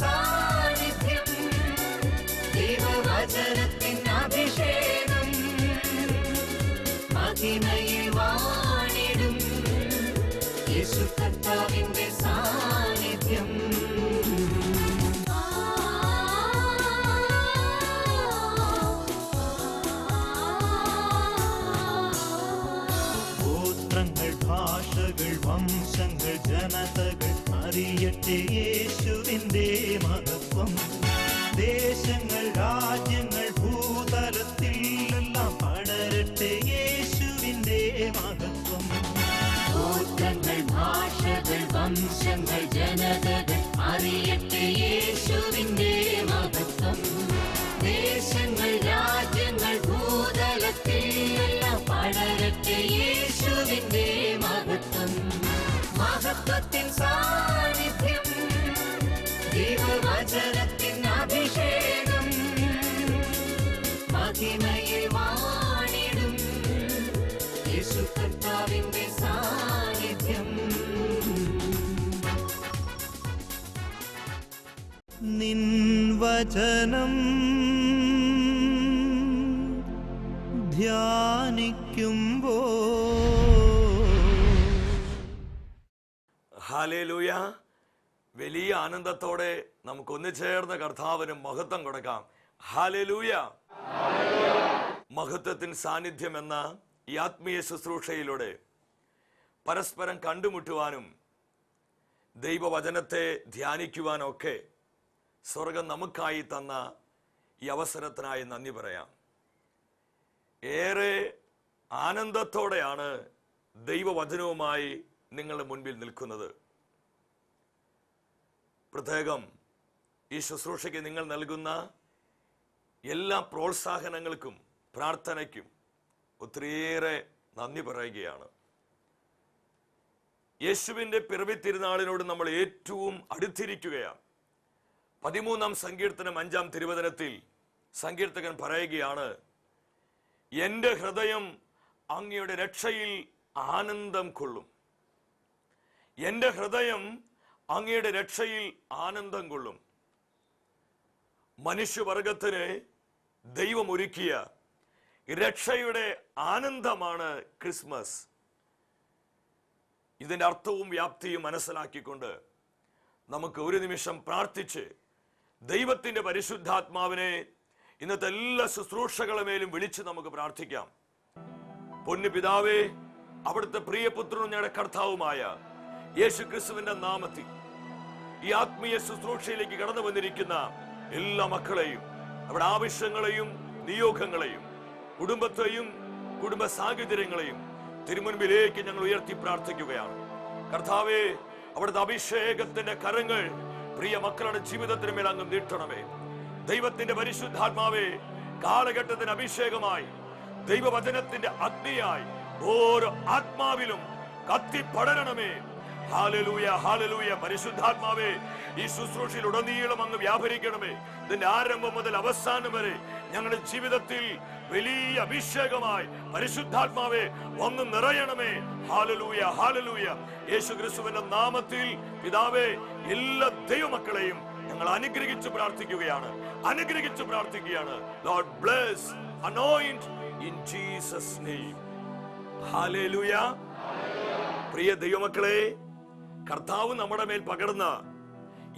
സാന്നിധ്യം, ദൈവവചനത്തിൻ അഭിഷേകം, മഹിമയിൽ വാണിടും യേശു കർത്താവിന്റെ സാന്നിധ്യം. ഗോത്രങ്ങൾ, ഭാഷകൾ, വംശങ്ങൾ, ജനതകൾ അറിയട്ടെ യേശുവിന്റെ മഹത്വം. ദേശങ്ങൾ, രാജ്യങ്ങൾ, ഭൂതലത്തിൽ എല്ലാം പടരട്ടെ യേശുവിന്റെ മഹത്വം. ഗോത്രങ്ങൾ, ഭാഷകൾ, വംശങ്ങൾ, ജനതകൾ അറിയട്ടെ യേശുവിന്റെ മഹത്വം. ദേശങ്ങൾ, രാജ്യങ്ങൾ, ഭൂതലത്തിൽ എല്ലാം പടരട്ടെ യേശുവിന്റെ മഹത്വം. മഹത്വത്തിൻ സാന്നിധ്യം, ദൈവവചനത്തിൻ അഭിഷേകം, മഹിമയിൽ വാണിടും യേശു കർത്താവിന്റെ സാന്നിധ്യം. നിൻ വചനം ധ്യാനിക്കുമ്പോ ഹല്ലേലൂയ. വലിയ ആനന്ദത്തോടെ നമുക്കൊന്നു ചേർന്ന് കർത്താവിന് മഹത്വം കൊടുക്കാം. ഹല്ലേലൂയ. മഹത്വത്തിൻ സാന്നിധ്യം എന്ന ഈ ആത്മീയ ശുശ്രൂഷയിലൂടെ പരസ്പരം കണ്ടുമുട്ടുവാനും ദൈവവചനത്തെ ധ്യാനിക്കുവാനൊക്കെ സ്വർഗം നമുക്കായി തന്ന ഈ അവസരത്തിനായി നന്ദി പറയാം. ഏറെ ആനന്ദത്തോടെയാണ് ദൈവവചനവുമായി നിങ്ങളുടെ മുൻപിൽ നിൽക്കുന്നത്. പ്രത്യേകം ഈ ശുശ്രൂഷയ്ക്ക് നിങ്ങൾ നൽകുന്ന എല്ലാ പ്രോത്സാഹനങ്ങൾക്കും പ്രാർത്ഥനയ്ക്കും ഒത്തിരിയേറെ നന്ദി പറയുകയാണ്. യേശുവിൻ്റെ പിറവി തിരുനാളിനോട് നമ്മൾ ഏറ്റവും അടുത്തിരിക്കുകയാണ്. 13-ാം സങ്കീർത്തനം 5-ാം തിരുവചനത്തിൽ സങ്കീർത്തകൻ പറയുകയാണ്, എൻ്റെ ഹൃദയം അങ്ങയുടെ രക്ഷയിൽ ആനന്ദം കൊള്ളും. എൻ്റെ ഹൃദയം അങ്ങയുടെ രക്ഷയിൽ ആനന്ദം കൊള്ളും. മനുഷ്യവർഗത്തിന് ദൈവം ഒരുക്കിയ രക്ഷയുടെ ആനന്ദമാണ് ക്രിസ്മസ്. ഇതിൻ്റെ അർത്ഥവും വ്യാപ്തിയും മനസ്സിലാക്കിക്കൊണ്ട് നമുക്ക് ഒരു നിമിഷം പ്രാർത്ഥിച്ച് ദൈവത്തിൻ്റെ പരിശുദ്ധാത്മാവിനെ ഇന്നത്തെ എല്ലാ ശുശ്രൂഷകളുടെ മേലും വിളിച്ച് നമുക്ക് പ്രാർത്ഥിക്കാം. പൊന്നു പിതാവേ, അവിടുത്തെ പ്രിയപുത്രനും ഞങ്ങളുടെ കർത്താവുമായ യേശു ക്രിസ്തുവിന്റെ നാമത്തിൽ ഈ ആത്മീയ ശുശ്രൂഷയിലേക്ക് കടന്നു വന്നിരിക്കുന്ന എല്ലാ മക്കളെയും, അവരുടെ ആവശ്യങ്ങളെയും നിയോഗങ്ങളെയും കുടുംബത്തെയും കുടുംബ സാഹചര്യങ്ങളെയും തിരുമുൻപിലേക്ക് ഞങ്ങൾ ഉയർത്തി പ്രാർത്ഥിക്കുകയാണ്. കർത്താവേ, അവിടുത്തെ അഭിഷേകത്തിന്റെ കരങ്ങൾ പ്രിയ മക്കളുടെ ജീവിതത്തിന് മേൽ അങ്ങ് നീട്ടണമേ. ദൈവത്തിന്റെ പരിശുദ്ധാത്മാവേ, കാലഘട്ടത്തിന് അഭിഷേകമായി ദൈവവചനത്തിന്റെ അഗ്നിയായി ഓരോ ആത്മാവിലും കത്തിപ്പടരണമേ. Hallelujah, hallelujah. പരിശുദ്ധാത്മാവേ, ഈ ശുശ്രൂഷയിൽ ഉടനീളം അങ്ങ് വ്യാപരിക്കണമേ. ഇതിന്റെ ആരംഭം മുതൽ അവസാനം വരെ ഞങ്ങളുടെ ജീവിതത്തിൽ വലിയ അഭിഷേകമായി പരിശുദ്ധാത്മാവേ വന്ന് നിറയണമേ. Hallelujah, hallelujah. യേശു ക്രിസ്തുവിന്റെ നാമത്തിൽ പിതാവേ, എല്ലാ ദൈവമക്കളെയും ഞങ്ങൾ അനുഗ്രഹിച്ച് പ്രാർത്ഥിക്കുകയാണ്. Lord bless, anoint in Jesus name. Hallelujah. പ്രിയ ദൈവമക്കളെ, കർത്താവ് നമ്മുടെ മേൽ പകർന്ന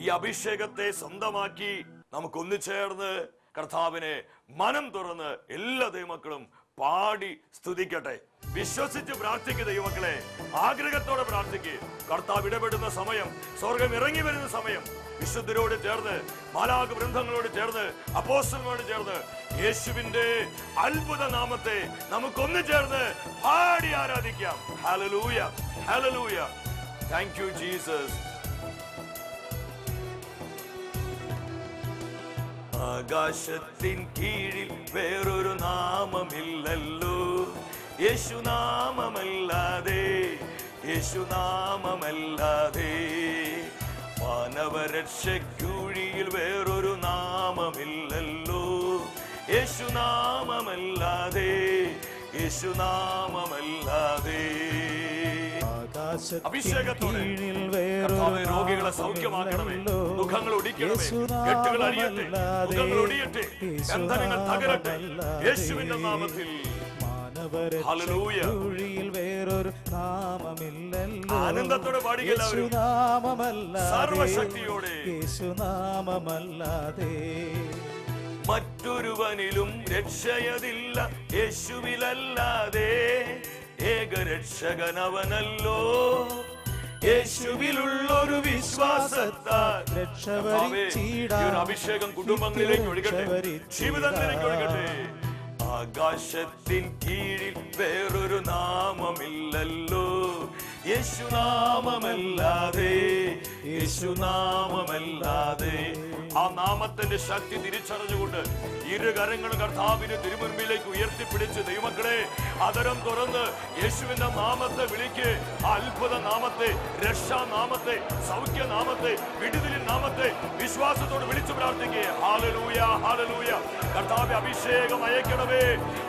ഈ അഭിഷേകത്തെ സ്വന്തമാക്കി നമുക്കൊന്നു ചേർന്ന് കർത്താവിനെ മനം തുറന്ന് എല്ലാ ദൈവമക്കളും പാടി സ്തുതിക്കട്ടെ. വിശ്വസിച്ച് പ്രാർത്ഥിക്കുക ദൈവമക്കളെ, ആഗ്രഹത്തോടെ പ്രാർത്ഥിക്കുക. കർത്താവ് ഇടപെടുന്ന സമയം, സ്വർഗം ഇറങ്ങി വരുന്ന സമയം, വിശുദ്ധരോട് ചേർന്ന്, മാലാഖ വൃന്ദങ്ങളോട് ചേർന്ന്, അപ്പോസ്തലന്മാരോട് ചേർന്ന് യേശുവിന്റെ അത്ഭുത നാമത്തെ നമുക്കൊന്നു ചേർന്ന് പാടി ആരാധിക്കാം. Hallelujah, hallelujah. Thank you Jesus. ആകാശത്തിൻ കീഴിൽ വേറൊരു നാമമില്ലല്ലോ, യേശുനാമമല്ലാതെ, യേശുനാമമല്ലാതെ. മാനവരക്ഷയ്ക്കുഴിയിൽ വേറൊരു നാമമില്ലല്ലോ, യേശുനാമമല്ലാതെ, യേശുനാമമല്ലാതെ. അഭിഷേകത്തോടെ കർത്താവേ രോഗികളെ സൗഖ്യമാക്കണമേ, ദുഃഖങ്ങൾ ഒടിക്കണമേ, കെട്ടുകൾ അഴിയട്ടെ, ദുഃഖങ്ങൾ ഒടിയട്ടെ, ബന്ധനങ്ങൾ തകരട്ടെ യേശുവിന്റെ നാമത്തിൽ. ഹല്ലേലൂയ. വേറൊരു നാമമില്ലല്ലോ, ആനന്ദത്തോടെ പാടുകയില്ല, സർവശക്തിയോടെ. യേശുനാമമല്ലാതെ മറ്റൊരുവനിലും രക്ഷയതില്ല യേശുവിലല്ലാതെ, ഏകരക്ഷകനവനല്ലോ. യേശുവിലുള്ളൊരു വിശ്വാസത്താൽ ഒരു അഭിഷേകം കുടുംബങ്ങളിലേക്ക് ഒഴുകട്ടെ, ജീവിതങ്ങളിലേക്ക് ഒഴുകട്ടെ. ആകാശത്തിൻ കീഴിൽ വേറൊരു നാമമില്ലല്ലോ, യേശുനാമമല്ലാതെ, യേശുനാമമല്ലാതെ. ആ നാമത്തിന്റെ ശക്തി തിരിച്ചറിഞ്ഞുകൊണ്ട് ഇരുകരങ്ങളും കർത്താവിന്റെ തിരുമുൻപിലേക്ക് ഉയർത്തിപ്പിടിച്ച് ദൈവമക്കളെ അതരം തുറന്ന് യേശുവിന്റെ നാമത്തെ വിളിക്ക്. അത്ഭുത നാമത്തെ, രക്ഷാനാമത്തെ, സൗഖ്യനാമത്തെ, വിടുതലിൻ നാമത്തെ വിശ്വാസത്തോട് വിളിച്ചു പ്രാർത്ഥിക്കുക. Hallelujah, hallelujah. കർത്താവേ അഭിഷേകം അയക്കണമേ,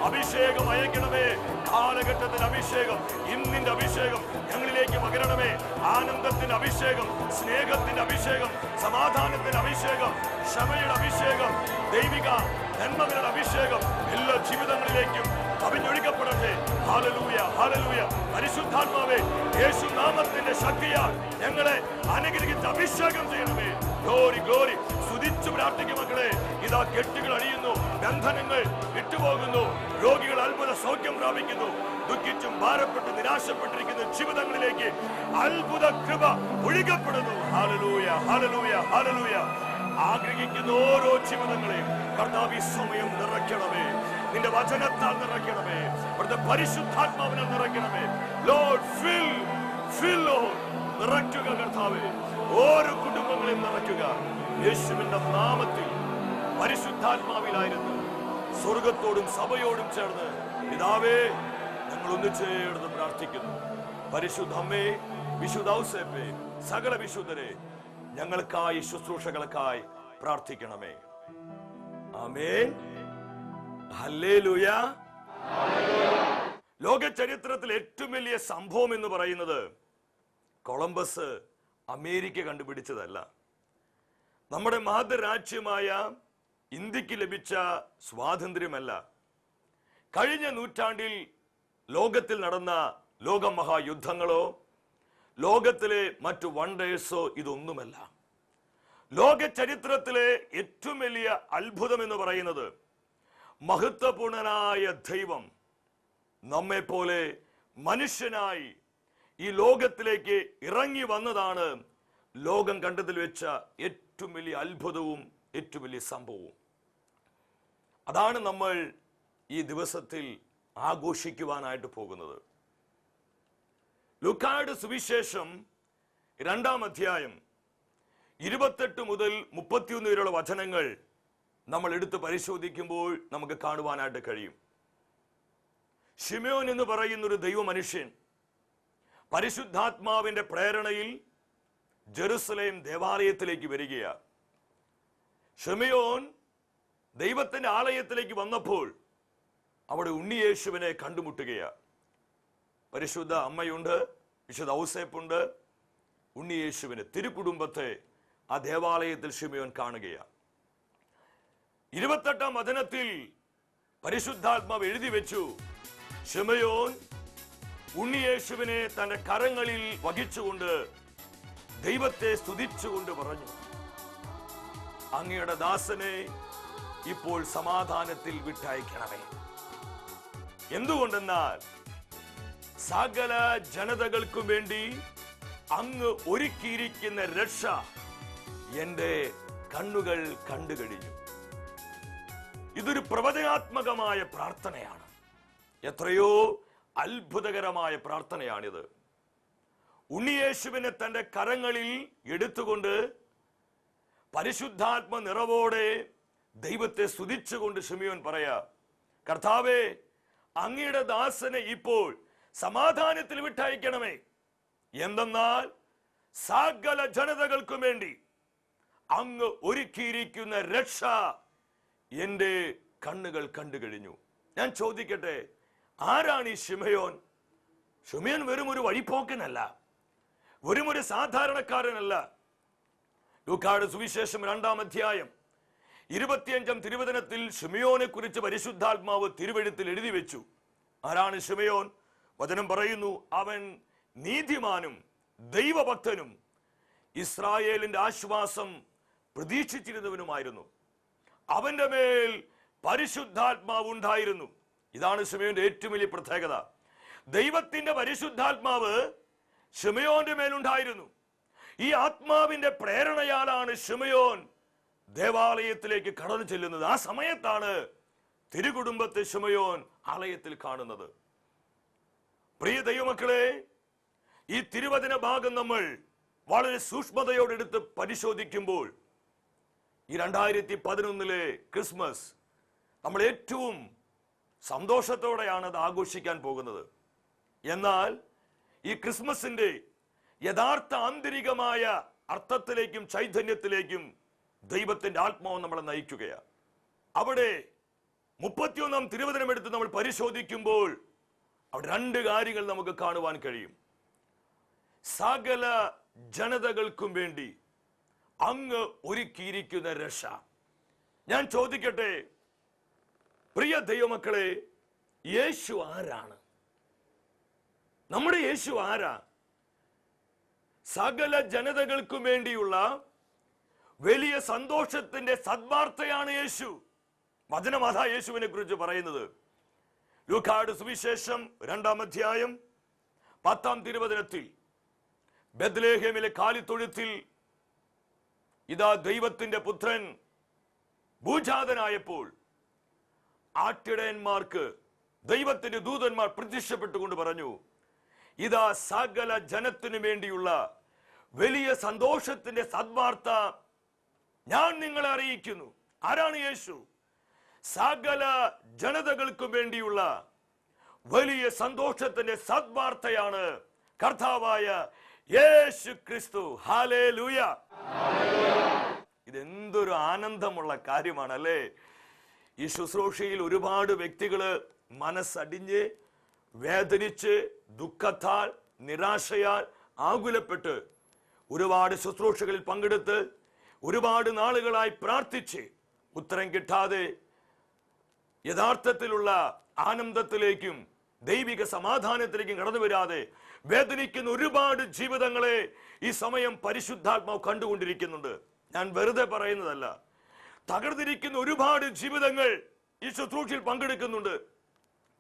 അഭിഷേകം അയക്കണമേ. കാലഘട്ടത്തിന്റെ അഭിഷേകം, ഇന്നിന്റെ അഭിഷേകം ഞങ്ങളിലേക്ക് പകരണമേ. ആനന്ദത്തിന്റെ അഭിഷേകം, സ്നേഹത്തിന്റെ അഭിഷേകം, സമാധാനത്തിന്റെ അഭിഷേകം, ക്ഷമയുടെ അഭിഷേകം, ദൈവിക നന്മകളുടെ അഭിഷേകം എല്ലാ ജീവിതങ്ങളിലേക്കും കവിഞ്ഞൊഴുകപ്പെടട്ടെ. Hallelujah, hallelujah. പരിശുദ്ധാത്മാവേ, യേശു നാമത്തിന്റെ ശക്തിയാൽ ഞങ്ങളെ അനുഗ്രഹിച്ച് അഭിഷേകം ചെയ്യണമേ. Glory, glory. സ്തുതിച്ചു പ്രാർത്ഥിക്കും മക്കളെ. ഇതാ കെട്ടുകൾ അഴിയുന്നു, ബന്ധനങ്ങൾ വിട്ടുപോകുന്നു, രോഗികൾ അത്ഭുത സൗഖ്യം പ്രാപിക്കുന്നു. ദുഃഖിച്ചും ഭാരപ്പെട്ട് നിരാശപ്പെട്ടിരിക്കുന്ന ജീവിതങ്ങളിലേക്ക് അത്ഭുത കൃപ ഒഴുകപ്പെടുന്നു. Hallelujah, hallelujah, hallelujah. ആഗ്രഹിക്കുന്ന ഓരോ ജീവിതങ്ങളെയും കർത്താവ് ഈ സമയം നിറയ്ക്കണമേ, നിന്റെ വചനത്താൽ നിറയ്ക്കണമേ, അവിടുത്തെ പരിശുദ്ധാത്മാവിനെ നിറയ്ക്കണമേ. ലോർഡ് ഫിൽ, ഫിൽ ലോർഡ്. നിറയ്ക്കുക കർത്താവേ, ഓരോ കുടുംബങ്ങളെയും നിറയ്ക്കുക യേശുവിന്റെ നാമത്തിൽ. പരിശുദ്ധാത്മാവിലായിരുന്നു സ്വർഗത്തോടും സഭയോടും ചേർന്ന് പിതാവേ ഞങ്ങൾ ഒന്നിച്ചേർന്ന് പ്രാർത്ഥിക്കുന്നു. പരിശുദ്ധ അമ്മേ, വിശുദ്ധ ഔസേപ്പേ, സകല വിശുദ്ധരെ ഞങ്ങൾക്കായി ശുശ്രൂഷകൾക്കായി പ്രാർത്ഥിക്കണമേ. ആമേൻ. ഹല്ലേലൂയ. ലോക ചരിത്രത്തിൽ ഏറ്റവും വലിയ സംഭവം എന്ന് പറയുന്നത് കൊളംബസ് അമേരിക്ക കണ്ടുപിടിച്ചതല്ല. നമ്മുടെ മാതൃരാജ്യമായ ഇന്ത്യക്ക് ലഭിച്ച സ്വാതന്ത്ര്യമല്ല. കഴിഞ്ഞ നൂറ്റാണ്ടിൽ ലോകത്തിൽ നടന്ന ലോകമഹായുദ്ധങ്ങളോ ലോകത്തിലെ മറ്റു വണ്ടേഴ്സോ ഇതൊന്നുമല്ല. ലോക ചരിത്രത്തിലെ ഏറ്റവും വലിയ അത്ഭുതം എന്ന് പറയുന്നത് മഹത്വപൂർണനായ ദൈവം നമ്മെ പോലെ മനുഷ്യനായി ഈ ലോകത്തിലേക്ക് ഇറങ്ങി വന്നതാണ് ലോകം കണ്ടതിൽ വെച്ച ഏറ്റവും വലിയ അത്ഭുതവും ഏറ്റവും വലിയ സംഭവവും. അതാണ് നമ്മൾ ഈ ദിവസത്തിൽ ആഘോഷിക്കുവാനായിട്ട് പോകുന്നത്. ലൂക്കായുടെ സുവിശേഷം 2-ാം അധ്യായം 28 മുതൽ 31 വരെയുള്ള വചനങ്ങൾ നമ്മൾ എടുത്ത് പരിശോധിക്കുമ്പോൾ നമുക്ക് കാണുവാനായിട്ട് കഴിയും. ശിമയോൻ എന്ന് പറയുന്ന ഒരു ദൈവ മനുഷ്യൻ പരിശുദ്ധാത്മാവിന്റെ പ്രേരണയിൽ ജെറുസലേം ദേവാലയത്തിലേക്ക് വരികയാണ്. ശിമയോൻ ദൈവത്തിന്റെ ആലയത്തിലേക്ക് വന്നപ്പോൾ അവിടെ ഉണ്ണിയേശുവിനെ കണ്ടുമുട്ടുകയാണ്. പരിശുദ്ധ അമ്മയുണ്ട്, വിശുദ്ധ ഔസേപ്പുണ്ട്, ഉണ്ണിയേശുവിന് തിരുക്കുടുംബത്തെ ആ ദേവാലയത്തിൽ ശിമയോൻ കാണുകയാണ്. 28-ാം വചനത്തിൽ പരിശുദ്ധാത്മാവ് എഴുതി വെച്ചു, ശിമയോൻ ഉണ്ണിയേശുവിനെ തന്റെ കരങ്ങളിൽ വഹിച്ചുകൊണ്ട് ദൈവത്തെ സ്തുതിച്ചുകൊണ്ട് പറഞ്ഞു, അങ്ങയുടെ ദാസനെ ഇപ്പോൾ സമാധാനത്തിൽ വിട്ടയക്കണമേ. എന്തുകൊണ്ടെന്നാൽ സകല ജനതകൾക്കും വേണ്ടി അങ്ങ് ഒരുക്കിയിരിക്കുന്ന രക്ഷ എന്റെ കണ്ണുകൾ കണ്ടു കഴിഞ്ഞു. ഇതൊരു പ്രവചനാത്മകമായ പ്രാർത്ഥനയാണ്. എത്രയോ അത്ഭുതകരമായ പ്രാർത്ഥനയാണിത്. ഉണ്ണിയേശുവിനെ തന്റെ കരങ്ങളിൽ എടുത്തുകൊണ്ട് പരിശുദ്ധാത്മ നിറവോടെ ദൈവത്തെ സ്തുതിച്ചുകൊണ്ട് ശിമയോൻ പറയാ, കർത്താവേ, അങ്ങയുടെ ദാസനെ ഇപ്പോൾ സമാധാനത്തിൽ വിട്ടയക്കണമേ. എന്തെന്നാൽ സകല ജനതകൾക്കും വേണ്ടി അങ്ങ് ഒരുക്കിയിരിക്കുന്ന രക്ഷ എന്റെ കണ്ണുകൾ കണ്ടു കഴിഞ്ഞു. ഞാൻ ചോദിക്കട്ടെ, ആരാണ് ഈ ശിമയോൻ? ശിമയോൻ വെറും ഒരു വഴിപോക്കനല്ല. ഒരു സാധാരണക്കാരനല്ല. ലൂക്കായുടെ സുവിശേഷം 2-ാം അധ്യായം 25-ാം തിരുവചനത്തിൽ ശിമയോനെ കുറിച്ച് പരിശുദ്ധാത്മാവ് തിരുവെഴുത്തിൽ എഴുതി വെച്ചു. ആരാണ് ശിമയോൻ? വചനം പറയുന്നു, അവൻ നീതിമാനും ദൈവഭക്തനും ഇസ്രായേലിന്റെ ആശ്വാസം പ്രതീക്ഷിച്ചിരുന്നവനുമായിരുന്നു. അവന്റെ മേൽ പരിശുദ്ധാത്മാവ് ഉണ്ടായിരുന്നു. ഇതാണ് ശിമയോന്റെ ഏറ്റവും വലിയ പ്രത്യേകത. ദൈവത്തിന്റെ പരിശുദ്ധാത്മാവ് ശിമയോന്റെ മേലുണ്ടായിരുന്നു. ഈ ആത്മാവിന്റെ പ്രേരണയാലാണ് ശിമയോൻ ദേവാലയത്തിലേക്ക് കടന്നു ചെല്ലുന്നത്. ആ സമയത്താണ് തിരുകുടുംബത്തെ ശിമയോൻ ആലയത്തിൽ കാണുന്നത്. പ്രിയ ദൈവമക്കളെ, ഈ തിരുവചന ഭാഗം നമ്മൾ വളരെ സൂക്ഷ്മതയോടെടുത്ത് പരിശോധിക്കുമ്പോൾ ഈ 2011 ക്രിസ്മസ് നമ്മൾ ഏറ്റവും സന്തോഷത്തോടെയാണ് അത് ആഘോഷിക്കാൻ പോകുന്നത്. എന്നാൽ ഈ ക്രിസ്മസിന്റെ യഥാർത്ഥ ആന്തരികമായ അർത്ഥത്തിലേക്കും ചൈതന്യത്തിലേക്കും ദൈവത്തിന്റെ ആത്മാവ് നമ്മളെ നയിക്കുകയാണ്. അവിടെ 31-ാം തിരുവചനം എടുത്ത് നമ്മൾ പരിശോധിക്കുമ്പോൾ അവിടെ 2 കാര്യങ്ങൾ നമുക്ക് കാണുവാൻ കഴിയും. സകല ജനതകൾക്കും വേണ്ടി അങ്ങ് ഒരുക്കിയിരിക്കുന്ന രക്ഷ. ഞാൻ ചോദിക്കട്ടെ പ്രിയ ദൈവമക്കളെ, യേശു ആരാണ്? നമ്മുടെ യേശു ആരാ? സകല ജനതകൾക്കും വേണ്ടിയുള്ള വലിയ സന്തോഷത്തിന്റെ സദ്വാർത്തയാണ് യേശു. വചനം അതാ യേശുവിനെ കുറിച്ച് പറയുന്നത്. ലൂക്കായുടെ സുവിശേഷം 2-ാം അധ്യായം 10-ാം തിരുവചനത്തിൽ ബെത്ലഹേമിലെ കാലിത്തൊഴുത്തിൽ ഇതാ ദൈവത്തിന്റെ പുത്രൻ ഭൂജാതനായപ്പോൾ ആട്ടിടയന്മാർക്ക് ദൈവത്തിന്റെ ദൂതന്മാർ പ്രത്യക്ഷപ്പെട്ടുകൊണ്ട് പറഞ്ഞു, ഇതാ സകല ജനത്തിനു വേണ്ടിയുള്ള വലിയ സന്തോഷത്തിന്റെ സദ്വാർത്ത ഞാൻ നിങ്ങളെ അറിയിക്കുന്നു. ആരാണ് യേശു? സകല ജനതകൾക്കും വേണ്ടിയുള്ള വലിയ സന്തോഷത്തിന്റെ സദ്വാർത്തയാണ് കർത്താവായ യേശു ക്രിസ്തു. ഹല്ലേലൂയ! ഇതെന്തൊരു ആനന്ദമുള്ള കാര്യമാണ് അല്ലേ? ഈ ശുശ്രൂഷയിൽ ഒരുപാട് വ്യക്തികള് മനസ്സടിഞ്ഞ് വേദനിച്ച് ദുഃഖത്താൽ നിരാശയാൽ ആകുലപ്പെട്ട് ഒരുപാട് ശുശ്രൂഷകളിൽ പങ്കെടുത്ത് ഒരുപാട് നാളുകളായി പ്രാർത്ഥിച്ച് ഉത്തരം കിട്ടാതെ യഥാർത്ഥത്തിലുള്ള ആനന്ദത്തിലേക്കും ദൈവിക സമാധാനത്തിലേക്കും കടന്നു വരാതെ വേദനിക്കുന്ന ഒരുപാട് ജീവിതങ്ങളെ ഈ സമയം പരിശുദ്ധാത്മാവ് കണ്ടുകൊണ്ടിരിക്കുന്നുണ്ട്. ഞാൻ വെറുതെ പറയുന്നതല്ല. തകർന്നിരിക്കുന്ന ഒരുപാട് ജീവിതങ്ങൾ ഈ ശുശ്രൂഷയിൽ പങ്കെടുക്കുന്നുണ്ട്.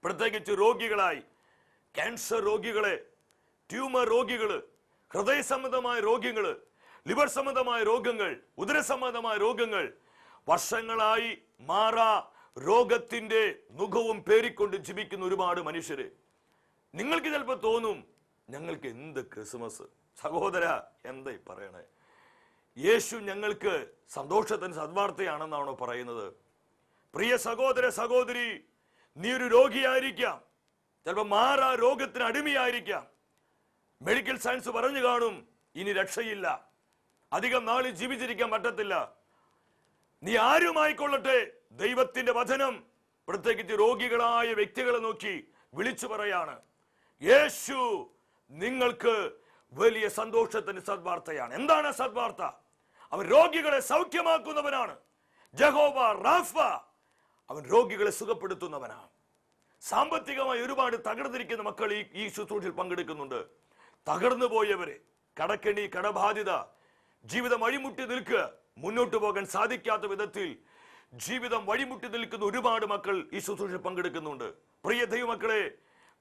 പ്രത്യേകിച്ച് രോഗികളായി, ക്യാൻസർ രോഗികളെ, ട്യൂമർ രോഗികള്, ഹൃദയ സംബന്ധമായ രോഗികള്, ലിവർ സംബന്ധമായ രോഗങ്ങൾ, ഉദര സംബന്ധമായ രോഗങ്ങൾ, വർഷങ്ങളായി മാറാ രോഗത്തിന്റെ മുഖവും പേരിക്കൊണ്ട് ജീവിക്കുന്ന ഒരുപാട് മനുഷ്യര്. നിങ്ങൾക്ക് ചിലപ്പോൾ തോന്നും, ഞങ്ങൾക്ക് എന്ത് ക്രിസ്മസ്? സഹോദര, എന്തായി പറയണേ? യേശു ഞങ്ങൾക്ക് സന്തോഷത്തിന് സദ്വാർത്തയാണെന്നാണോ പറയുന്നത്? പ്രിയ സഹോദര സഹോദരി, നീ ഒരു രോഗിയായിരിക്കാം, ചിലപ്പോൾ മാറാ രോഗത്തിന് അടിമയായിരിക്കാം. മെഡിക്കൽ സയൻസ് പറഞ്ഞു കാണും ഇനി രക്ഷയില്ല, അധികം നാളിൽ ജീവിച്ചിരിക്കാൻ പറ്റത്തില്ല. നീ ആരുമായിക്കൊള്ളട്ടെ, ദൈവത്തിന്റെ വചനം പ്രത്യേകിച്ച് രോഗികളായ വ്യക്തികളെ നോക്കി വിളിച്ചു പറയാണ്, യേശു നിങ്ങൾക്ക് വലിയ സന്തോഷത്തിന് സദ്വാർത്തയാണ്. എന്താണ് സദ്വാർത്ത? അവൻ രോഗികളെ സൗഖ്യമാക്കുന്നവനാണ്. ജഹോവ റാഫ, അവൻ രോഗികളെ സുഖപ്പെടുത്തുന്നവനാണ്. സാമ്പത്തികമായി ഒരുപാട് തകർന്നിരിക്കുന്ന മക്കൾ ഈ ശുശ്രൂഷയിൽ പങ്കെടുക്കുന്നുണ്ട്. തകർന്നു പോയവരെ, കടക്കെണി, കടബാധിത, ജീവിതം വഴിമുട്ടി നിൽക്കുക, മുന്നോട്ട് പോകാൻ സാധിക്കാത്ത വിധത്തിൽ ജീവിതം വഴിമുട്ടി നിൽക്കുന്ന ഒരുപാട് മക്കൾ ഈ ശുശ്രൂഷയിൽ പങ്കെടുക്കുന്നുണ്ട്. പ്രിയ ദൈവമക്കളെ,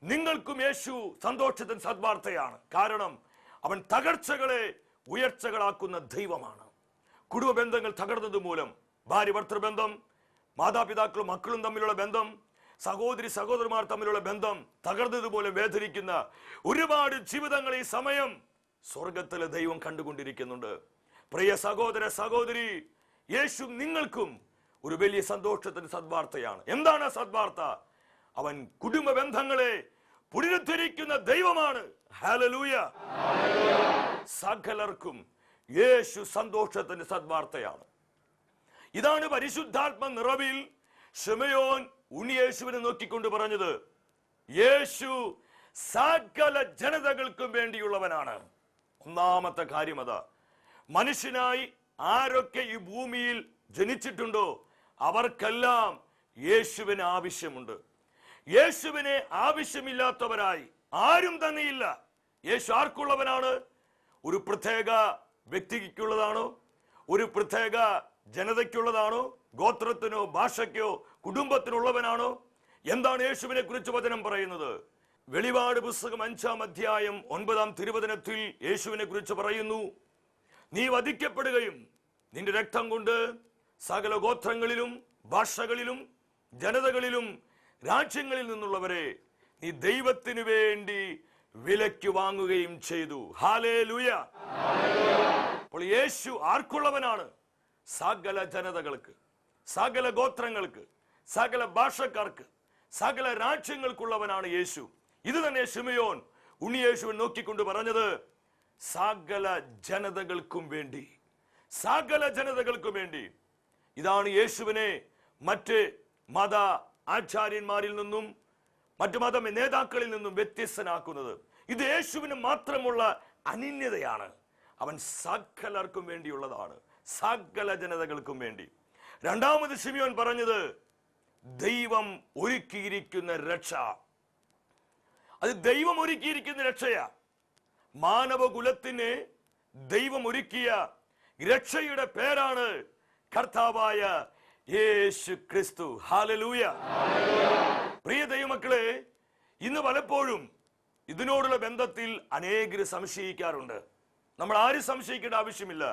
നിങ്ങൾക്കും യേശു സന്തോഷത്തിന് സദ്വാർത്തയാണ്. കാരണം അവൻ തകർച്ചകളെ ഉയർച്ചകളാക്കുന്ന ദൈവമാണ്. കുടുംബ ബന്ധങ്ങൾ തകർന്നത് മൂലം, ഭാര്യ ഭർത്തൃബന്ധം, മാതാപിതാക്കളും മക്കളും തമ്മിലുള്ള ബന്ധം, സഹോദരി സഹോദരന്മാർ തമ്മിലുള്ള ബന്ധം തകർന്നതുപോലെ വേദനിക്കുന്ന ഒരുപാട് ജീവിതങ്ങൾ ഈ സമയം സ്വർഗത്തിലെ ദൈവം കണ്ടുകൊണ്ടിരിക്കുന്നുണ്ട്. പ്രിയ സഹോദര സഹോദരി, യേശു നിങ്ങൾക്കും ഒരു വലിയ സന്തോഷത്തിന് സദ്വാർത്തയാണ്. എന്താണ് സദ്വാർത്ത? അവൻ കുടുംബ ബന്ധങ്ങളെ പുനരുദ്ധരിക്കുന്ന ദൈവമാണ്. ഹല്ലേലൂയ! സകലർക്കും യേശു സന്തോഷത്തിന്റെ സദ്വാർത്തയാണ്. ഇതാണ് പരിശുദ്ധാത്മ നിറവിൽ ശിമയോൻ ഉണ്ണിയേശുവിനെ നോക്കിക്കൊണ്ട് പറഞ്ഞത്, യേശു സകല ജനതകൾക്കും വേണ്ടിയുള്ളവനാണ്. ഒന്നാമത്തെ കാര്യം അതാ. മനുഷ്യനായി ആരൊക്കെ ഈ ഭൂമിയിൽ ജനിച്ചിട്ടുണ്ടോ അവർക്കെല്ലാം യേശുവിന് ആവശ്യമുണ്ട്. യേശുവിനെ ആവശ്യമില്ലാത്തവരായി ആരും തന്നെയില്ല. യേശു ആർക്കുള്ളവനാണ്? ഒരു പ്രത്യേക വ്യക്തിക്കുള്ളതാണോ? ഒരു പ്രത്യേക ജനതയ്ക്കുള്ളതാണോ? ഗോത്രത്തിനോ ഭാഷയ്ക്കോ കുടുംബത്തിനുള്ളവനാണോ? എന്താണ് യേശുവിനെ കുറിച്ച് വചനം പറയുന്നത്? വെളിപാട് പുസ്തകം 5-ാം അധ്യായം 9-ാം തിരുവചനത്തിൽ യേശുവിനെ കുറിച്ച് പറയുന്നു, നീ വധിക്കപ്പെടുകയും നിന്റെ രക്തം കൊണ്ട് സകല ഗോത്രങ്ങളിലും ഭാഷകളിലും ജനതകളിലും രാജ്യങ്ങളിൽ നിന്നുള്ളവരെ നീ ദൈവത്തിനു വേണ്ടി വിലയ്ക്ക് വാങ്ങുകയും ചെയ്തു. ഹല്ലേലൂയ. അപ്പോൾ യേശു ആർക്കുള്ളവനാണ്? സകല ജനതകൾക്ക്, സകല ഗോത്രങ്ങൾക്ക്, സകല ഭാഷക്കാർക്ക്, സകല രാജ്യങ്ങൾക്കുള്ളവനാണ് യേശു. ഇത് തന്നെ ശിമയോൻ ഉണ്ണിയേശുവിനെ നോക്കിക്കൊണ്ട് പറഞ്ഞത്, സകല ജനതകൾക്കും വേണ്ടി, സകല ജനതകൾക്കും വേണ്ടി. ഇതാണ് യേശുവിനെ മറ്റ് മത ആചാര്യന്മാരിൽ നിന്നും മറ്റു മത നേതാക്കളിൽ നിന്നും വ്യത്യസ്തനാക്കുന്നത്. ഇത് യേശുവിന് മാത്രമുള്ള അനന്യതയാണ്. അവൻ സകലർക്കും വേണ്ടിയുള്ളതാണ്, സകല ജനതകൾക്കും വേണ്ടി. രണ്ടാമത് ശിമയോൻ പറഞ്ഞത്, ദൈവം ഒരുക്കിയിരിക്കുന്ന രക്ഷ. അത് ദൈവം ഒരുക്കിയിരിക്കുന്ന രക്ഷയാ. മാനവകുലത്തിന് ദൈവം ഒരുക്കിയ രക്ഷയുടെ പേരാണ് കർത്താവായ യേശു ക്രിസ്തു. ഹല്ലേലൂയ. പ്രിയ ദൈവമക്കളെ, ഇന്ന് പലപ്പോഴും ഇതിനോടുള്ള ബന്ധത്തിൽ അനേകര് സംശയിക്കാറുണ്ട്. നമ്മൾ ആരും സംശയിക്കേണ്ട ആവശ്യമില്ല.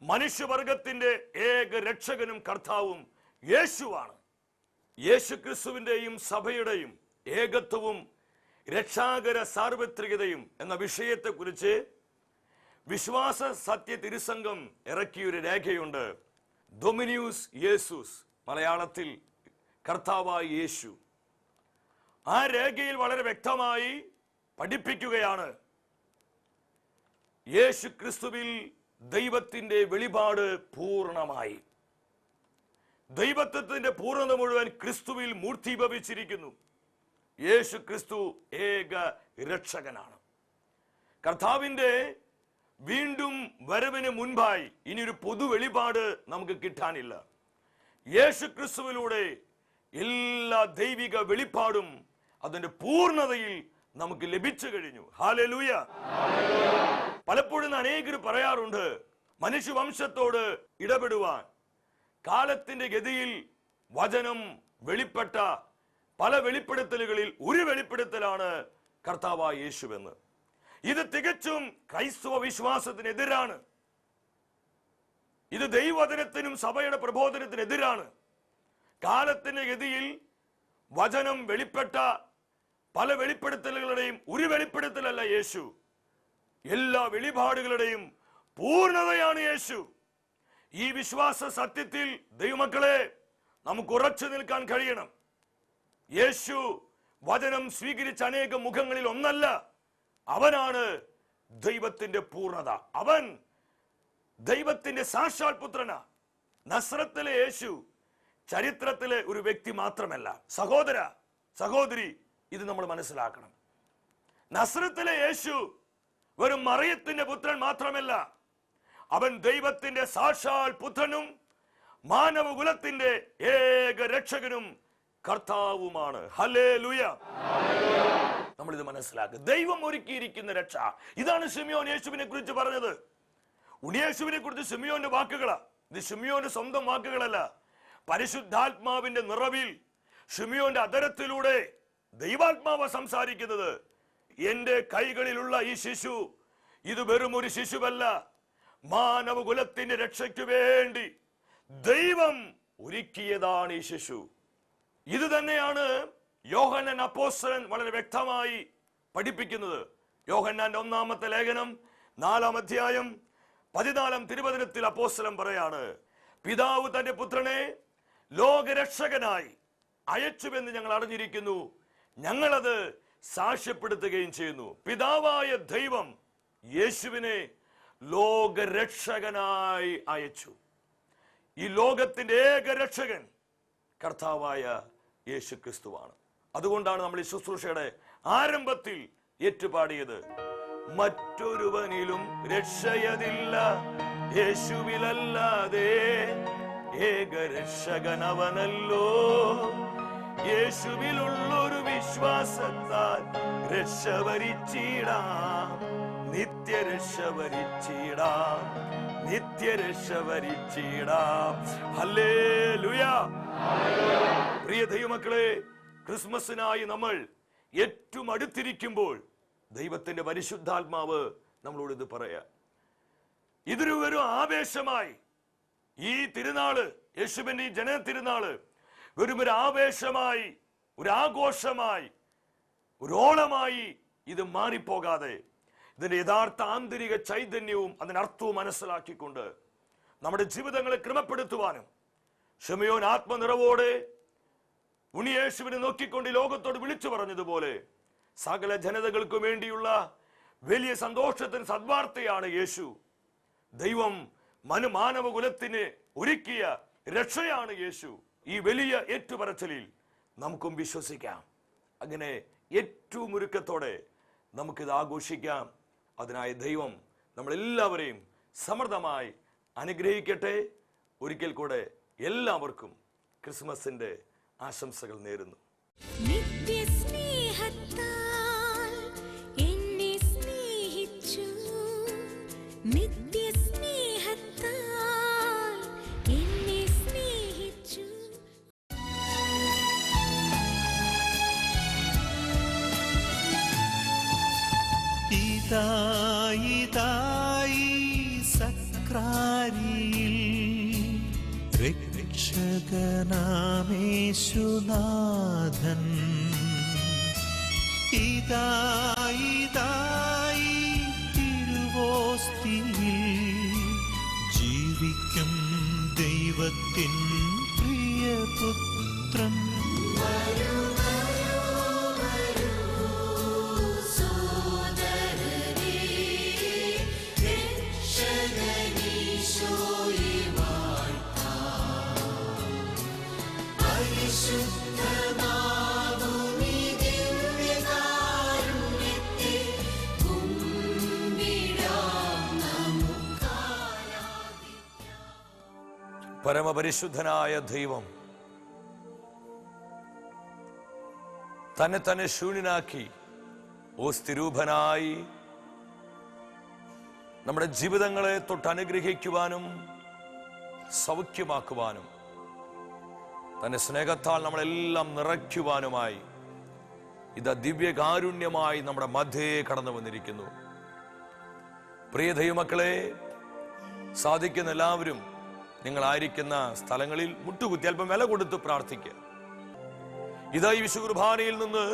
മനുഷ്യവർഗത്തിന്റെ ഏക രക്ഷകനും കർത്താവും യേശുവാണ്. യേശു ക്രിസ്തുവിന്റെയും സഭയുടെയും ഏകത്വവും രക്ഷാകര സാർവത്രികതയും എന്ന വിഷയത്തെക്കുറിച്ച് വിശ്വാസ സത്യ തിരുസംഘം ഇറക്കിയൊരു രേഖയുണ്ട്. ഡൊമിനിയൂസ് യേസൂസ്, മലയാളത്തിൽ കർത്താവായ യേശു. ആ രേഖയിൽ വളരെ വ്യക്തമായി പഠിപ്പിക്കുകയാണ്, യേശു ക്രിസ്തുവിൽ ദൈവത്തിന്റെ വെളിപാട് പൂർണ്ണമായി. ദൈവത്വത്തിന്റെ പൂർണ്ണത മുഴുവൻ ക്രിസ്തുവിൽ മൂർത്തീഭവിച്ചിരിക്കുന്നു. യേശു ക്രിസ്തു ഏക രക്ഷകനാണ്. കർത്താവിന്റെ വീണ്ടും വരവിന് മുൻപായി ഇനിയൊരു പൊതു വെളിപാട് നമുക്ക് കിട്ടാനില്ല. യേശു ക്രിസ്തുവിലൂടെ എല്ലാ ദൈവിക വെളിപ്പാടും അതിന്റെ പൂർണ്ണതയിൽ നമുക്ക് ലഭിച്ചു കഴിഞ്ഞു. ഹല്ലേലൂയ. പലപ്പോഴും അനേകർ പറയാറുണ്ട്, മനുഷ്യവംശത്തോട് ഇടപെടുവാൻ കാലത്തിന്റെ ഗതിയിൽ വചനം വെളിപ്പെട്ട പല വെളിപ്പെടുത്തലുകളിൽ ഒരു വെളിപ്പെടുത്തലാണ് കർത്താവായ യേശുവെന്ന്. ഇത് തികച്ചും ക്രൈസ്തവ വിശ്വാസത്തിനെതിരാണ്. ഇത് ദൈവവചനത്തിനും സഭയുടെ പ്രബോധനത്തിനെതിരാണ്. കാലത്തിന്റെ ഗതിയിൽ വചനം വെളിപ്പെട്ട പല വെളിപ്പെടുത്തലുകളുടെയും ഒരു വെളിപ്പെടുത്തലല്ല യേശു. എല്ലാ വെളിപാടുകളുടെയും പൂർണ്ണതയാണ് യേശു. ഈ വിശ്വാസ സത്യത്തിൽ ദൈവമക്കളെ നമുക്ക് ഉറച്ചു നിൽക്കാൻ കഴിയണം. യേശു വചനം സ്വീകരിച്ച അനേക മുഖങ്ങളിൽ ഒന്നല്ല. അവനാണ് ദൈവത്തിന്റെ പൂർണ്ണത. അവൻ ദൈവത്തിന്റെ സാക്ഷാൽ പുത്രനാ. നസ്രത്തിലെ യേശു ചരിത്രത്തിലെ ഒരു വ്യക്തി മാത്രമല്ല. സഹോദര സഹോദരി, ഇത് നമ്മൾ മനസ്സിലാക്കണം. നസ്രത്തിലെ യേശു വെറും മറിയത്തിന്റെ പുത്രൻ മാത്രമല്ല, അവൻ ദൈവത്തിന്റെ സാക്ഷാൽ പുത്രനും മാനവകുലത്തിന്റെ ഏക രക്ഷകനും കർത്താവുമാണ്. ഹല്ലേലൂയ. നമ്മൾ ഇത് മനസ്സിലാക്കുക. ദൈവം ഒരുക്കിയിരിക്കുന്ന രക്ഷ. ഇതാണ് ശിമയോൻ യേശുവിനെ കുറിച്ച് പറഞ്ഞത്. ഉണ്ണിയേശുവിനെ കുറിച്ച് ശിമയോന്റെ വാക്കുകളാ. ഇത് ശിമയോന്റെ സ്വന്തം വാക്കുകളല്ല. പരിശുദ്ധാത്മാവിന്റെ നിറവിൽ ശിമയോന്റെ അധരത്തിലൂടെ ദൈവാത്മാവ് സംസാരിക്കുന്നത്. എന്റെ കൈകളിലുള്ള ഈ ശിശു ഇത് വെറും ഒരു ശിശുവല്ല, മാനവകുലത്തിന്റെ രക്ഷയ്ക്ക് വേണ്ടി ദൈവം ഒരുക്കിയതാണ് ഈ ശിശു. ഇത് തന്നെയാണ് യോഹന്നാൻ അപ്പോസ്തലൻ വളരെ വ്യക്തമായി പഠിപ്പിക്കുന്നത്. യോഹന്നാന്റെ 1-ാമത്തെ ലേഖനം 4-ാം അധ്യായം 14-ാം തിരുവചനത്തിൽ അപ്പോസ്തലൻ പറയാണ്, പിതാവ് തന്റെ പുത്രനെ ലോകരക്ഷകനായി അയച്ചുവെന്ന് ഞങ്ങൾ അറിഞ്ഞിരിക്കുന്നു, ഞങ്ങളത് സാക്ഷ്യപ്പെടുത്തുകയും ചെയ്യുന്നു. പിതാവായ ദൈവം യേശുവിനെ ലോകരക്ഷകനായി അയച്ചു. ഈ ലോകത്തിന്റെ ഏക രക്ഷകൻ കർത്താവായ യേശു ക്രിസ്തുവാണ്. അതുകൊണ്ടാണ് നമ്മൾ ഈ ശുശ്രൂഷയുടെ ആരംഭത്തിൽ ഏറ്റുപാടിയത്, മറ്റൊരുവനിലും രക്ഷയതില്ല, യേശുവിലല്ലാതെ ഏകരക്ഷകനവനല്ലോ. യേശുവിലുള്ളൊരു വിശ്വാസത്താൽ രക്ഷവരിച്ചിടാം, നിത്യരക്ഷവരിച്ചിടാം, നിത്യരക്ഷവരിച്ചിടാം. ഹല്ലേലൂയ. പ്രിയ ദൈവമക്കളെ, ക്രിസ്മസിനായി നമ്മൾ ഏറ്റവും അടുത്തിരിക്കുമ്പോൾ ദൈവത്തിന്റെ പരിശുദ്ധാത്മാവ് നമ്മളോട് ഇത് പറയാം. ഇതൊരു ആവേശമായി ഈ തിരുനാള്, യേശുവിന്റെ ഈ ജനന തിരുനാള് വെറും ഒരു ആവേശമായി, ഒരു ആഘോഷമായി, ഒരു ഓളമായി ഇത് മാറിപ്പോകാതെ ഇതിന്റെ യഥാർത്ഥ ആന്തരിക ചൈതന്യവും അതിനർത്ഥവും മനസ്സിലാക്കിക്കൊണ്ട് നമ്മുടെ ജീവിതങ്ങളെ ക്രമപ്പെടുത്തുവാനും, ശിമയോൻ ആത്മനിറവോടെ ഉണ്ണിയേശുവിനെ നോക്കിക്കൊണ്ട് ലോകത്തോട് വിളിച്ചു പറഞ്ഞതുപോലെ സകല ജനതകൾക്കു വേണ്ടിയുള്ള വലിയ സന്തോഷത്തിന് സദ്വാർത്തയാണ് യേശു. ദൈവം മാനവകുലത്തിന് ഒരുക്കിയ രക്ഷയാണ് യേശു. ഈ വലിയ ഏറ്റുപറച്ചിലിൽ നമുക്കും വിശ്വസിക്കാം. അങ്ങനെ ഏറ്റവും ഒരുക്കത്തോടെ നമുക്കിത് ആഘോഷിക്കാം. അതിനായി ദൈവം നമ്മളെല്ലാവരെയും സമൃദ്ധമായി അനുഗ്രഹിക്കട്ടെ. ഒരിക്കൽ കൂടെ എല്ലാവർക്കും ക്രിസ്മസിന്റെ ആശംസകൾ നേരുന്നു. നിത്യസ്നേഹത്താൽ എന്നെ സ്നേഹിച്ചു, നിത്യസ്നേഹത്താൽ എന്നെ സ്നേഹിച്ചു. ഇതായി സക്രാരിയിൽ രക്ഷകനാമേശുനാഥൻ, ഇതായി തിരുവോസ്തിയിൽ ജീവിക്കും ദൈവത്തിൻ പ്രിയപുത്രൻ. പരമപരിശുദ്ധനായ ദൈവം തന്നെ ശൂന്യനാക്കി ഓസ്തിരൂപനായി നമ്മുടെ ജീവിതങ്ങളെ തൊട്ടനുഗ്രഹിക്കുവാനും സൗഖ്യമാക്കുവാനും തന്റെ സ്നേഹത്താൽ നമ്മളെല്ലാം നിറയ്ക്കുവാനുമായി ഇത് ദിവ്യകാരുണ്യമായി നമ്മുടെ മധ്യേ കടന്നു വന്നിരിക്കുന്നു. പ്രിയ ദൈവമക്കളെ, സാധിക്കുന്ന എല്ലാവരും നിങ്ങളായിരിക്കുന്ന സ്ഥലങ്ങളിൽ മുട്ടുകുത്തി അല്പം വില കൊടുത്ത് പ്രാർത്ഥിക്കുക. ഇതായി വിശുകുർബാനയിൽ നിന്ന്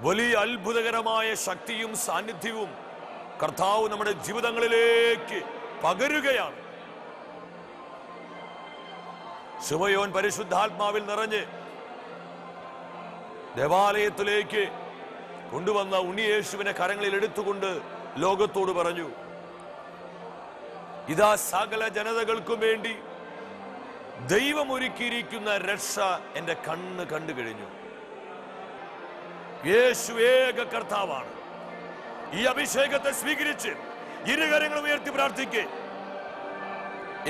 വലിയ അത്ഭുതകരമായ ശക്തിയും സാന്നിധ്യവും കർത്താവ് നമ്മുടെ ജീവിതങ്ങളിലേക്ക് പകരുകയാണ്. ശിമയോൻ പരിശുദ്ധാത്മാവിൽ നിറഞ്ഞ് ദേവാലയത്തിലേക്ക് കൊണ്ടുവന്ന ഉണ്ണിയേശുവിനെ കരങ്ങളിൽ എടുത്തുകൊണ്ട് ലോകത്തോട് പറഞ്ഞു, ഇതാ സകല ജനതകൾക്കും വേണ്ടി ദൈവം ഒരുക്കിയിരിക്കുന്ന രക്ഷ എന്റെ കണ്ണ് കണ്ടു കഴിഞ്ഞു. യേശു ഏക കർത്താവാണ്. ഈ അഭിഷേകത്തെ സ്വീകരിച്ച് ഇരുകരങ്ങളും ഉയർത്തി പ്രാർത്ഥിക്കേ.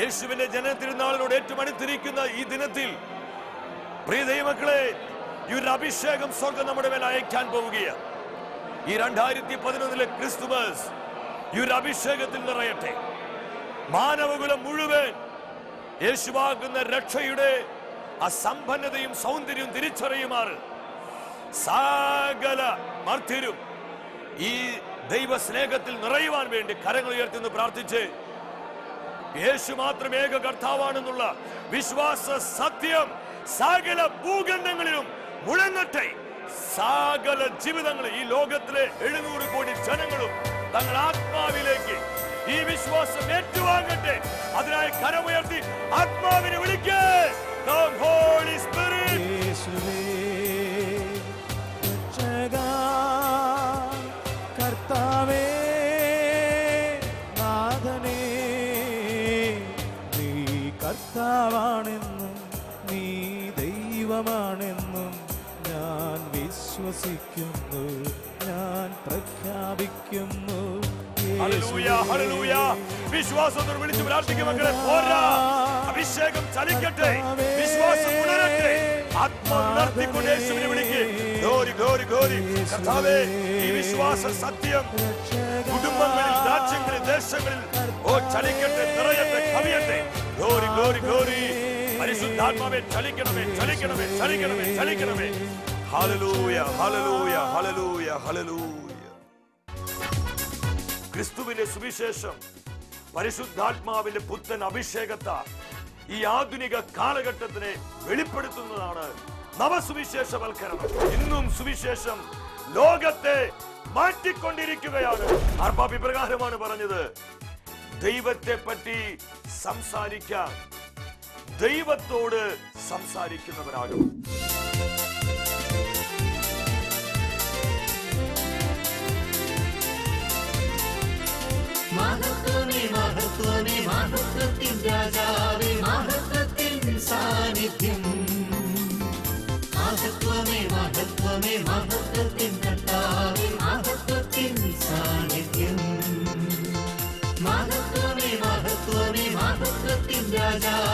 യേശുവിന്റെ ജനന തിരുനാളിനോട് ഏറ്റവും അടുത്തിരിക്കുന്ന ഈ ദിനത്തിൽ പ്രിയ ദൈവമക്കളെ, ഈ ഒരു അഭിഷേകം സ്വർഗം നമ്മുടെ മേൽ അയക്കാൻ പോവുകയാണ്. ഈ 2011 ക്രിസ്തുമസ് ഈ ഒരു അഭിഷേകത്തിൽ നിറയട്ടെ. മാനവകുലം മുഴുവൻ യേശുവാകുന്ന രക്ഷയുടെ അസമ്പന്നതയും സൗന്ദര്യവും തിരിച്ചറിയുമാറ് സകല മർത്യരും ഈ ദൈവ സ്നേഹത്തിൽ നിറയുവാൻ വേണ്ടി കരങ്ങൾ ഉയർത്തുന്നു പ്രാർത്ഥിച്ച് യേശു മാത്രം ഏക കർത്താവാണെന്നുള്ള വിശ്വാസ സത്യം സകല ഭൂഖണ്ഡങ്ങളിലും മുഴങ്ങട്ടെ. സകല ജീവിതങ്ങളും ഈ ലോകത്തിലെ 700 കോടി ജനങ്ങളും തങ്ങൾ ആത്മാവിലേക്ക് ഈ വിശ്വാസം ഏറ്റുവാങ്ങട്ടെ. അതിനായി കരമുയർത്തി ആത്മാവിനെ വിളിക്കേ. ഹോളി സ്പിരിറ്റ്, യേശുവേ രക്ഷകാ, കർത്താവേ നാഥനേ, നീ കർത്താവാണെന്നും നീ ദൈവമാണെന്നും ഞാൻ വിശ്വസിക്കുന്നു, ഞാൻ പ്രഖ്യാപിക്കുന്നു. Hallelujah, hallelujah. വിശ്വാസത്തോടെ വിളിച്ച് പ്രാർത്ഥിക്കും മക്കളെ. പോരാ, അഭിഷേകം ചലിക്കട്ടെ, വിശ്വാസം ഉണരട്ടെ. ആത്മാവ് ഉണർത്തിക്കൊണ്ട് യേശുവിനെ വിളിക്ക്. Glory, glory, glory. കർത്താവേ, ഈ വിശ്വാസ സത്യം കുടുംബങ്ങളിൽ, രാജ്യങ്ങളിൽ, ദേശങ്ങളിൽ ചലിക്കട്ടെ, നിറയട്ടെ, കവിയട്ടെ. Glory, glory, glory. പരിശുദ്ധാത്മാവേ, ചലിക്കണമേ, ചലിക്കണമേ, ചലിക്കണമേ, ചലിക്കണമേ. Hallelujah, hallelujah, hallelujah, hallelujah. ക്രിസ്തുവിന്റെ സുവിശേഷം പരിശുദ്ധാത്മാവിന്റെ പുത്തൻ അഭിഷേകത്താൽ ഈ ആധുനിക കാലഘട്ടത്തിനെ വെളിപ്പെടുത്തുന്നതാണ് നവസുവിശേഷവൽക്കരണം. ഇന്നും സുവിശേഷം ലോകത്തെ മാറ്റിക്കൊണ്ടിരിക്കുകയാണ്. മാർപ്പാപ്പ ഇപ്രകാരമാണ് പറഞ്ഞത്: ദൈവത്തെ പറ്റി സംസാരിക്കാൻ ദൈവത്തോട് സംസാരിക്കുന്നവരാകും. മഹത്വമേ, മഹത്വമേ, മഹത്വത്തിൻ രാജാവേ, മഹത്വത്തിൻ സാന്നിധ്യം. മഹത്വമേ, മഹത്വമേ, മഹത്വത്തിൻ കർത്താവേ, മഹത്വത്തിൻ സാന്നിധ്യം. മഹത്വമേ, മഹത്വമേ, മഹത്വത്തിൻ രാജാവേ.